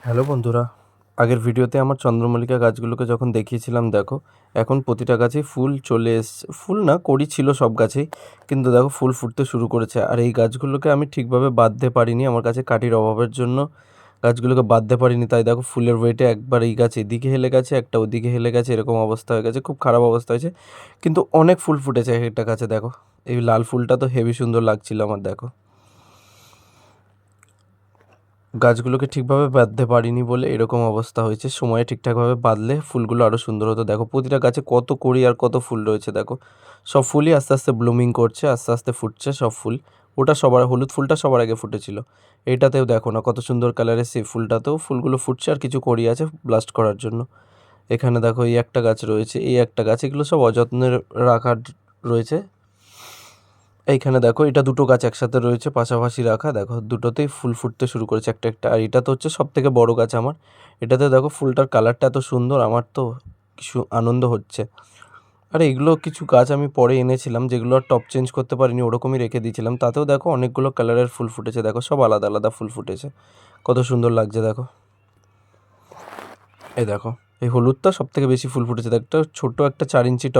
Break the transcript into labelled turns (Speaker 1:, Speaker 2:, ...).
Speaker 1: Hello বন্ধুরা, আগের ভিডিওতে আমার চন্দ্রমল্লিকা গাছগুলোকে যখন দেখিয়েছিলাম দেখো, এখন প্রতিটা গাছেই ফুল চলে এসছে। ফুল না, কড়ি ছিল সব গাছেই, কিন্তু দেখো ফুল ফুটতে শুরু করেছে। আর এই গাছগুলোকে আমি ঠিকভাবে বাঁধতে পারিনি, আমার কাছে কাঠির অভাবের জন্য গাছগুলোকে বাঁধতে পারিনি। তাই দেখো ফুলের ওয়েটে একবার এই গাছ এদিকে হেলে গেছে, একটা ওদিকে হেলে গেছে, এরকম অবস্থা হয়ে গেছে, খুব খারাপ অবস্থা হয়েছে। কিন্তু অনেক ফুল ফুটেছে একটা গাছে দেখো। এই লাল ফুলটা তো হেভি সুন্দর লাগছিল আমার দেখো। গাছগুলোকে ঠিকভাবে বাঁধতে পারিনি বলে এরকম অবস্থা হয়েছে। সময়ে ঠিকঠাকভাবে বাঁধলে ফুলগুলো আরও সুন্দর হতো। দেখো প্রতিটা গাছে কত কুঁড়ি আর কত ফুল রয়েছে দেখো। সব ফুলই আস্তে আস্তে ব্লুমিং করছে, আস্তে আস্তে ফুটছে সব ফুল। ওটা সবার, হলুদ ফুলটা সবার আগে ফুটেছিল। এইটাতেও দেখো না কত সুন্দর কালারের, সেই ফুলটাতেও ফুলগুলো ফুটছে আর কিছু কড়ি আছে ব্লাস্ট করার জন্য। এখানে দেখো এই একটা গাছ রয়েছে, এই একটা গাছ, এগুলো সব অযত্নে রাখার রয়েছে। এইখানে দেখো এটা দুটো গাছ একসাথে রয়েছে পাশাপাশি রাখা, দেখো দুটোতেই ফুল ফুটতে শুরু করেছে একটা একটা। আর এটা তো হচ্ছে সব থেকে বড় গাছ আমার। এটাতে দেখো ফুলটার কালারটা এত সুন্দর, আমার তো কিছু আনন্দ হচ্ছে। আর এগুলো কিছু গাছ আমি পরে এনেছিলাম, যেগুলো আর টপ চেঞ্জ করতে পারিনি, ওরকমই রেখে দিয়েছিলাম। তাতেও দেখো অনেকগুলো কালারের ফুল ফুটেছে দেখো, সব আলাদা আলাদা ফুল ফুটেছে, কত সুন্দর লাগছে দেখো। এই দেখো, এই হলুদটা সব থেকে বেশি ফুল ফুটেছে, একটা ছোট একটা 4 ইঞ্চি টব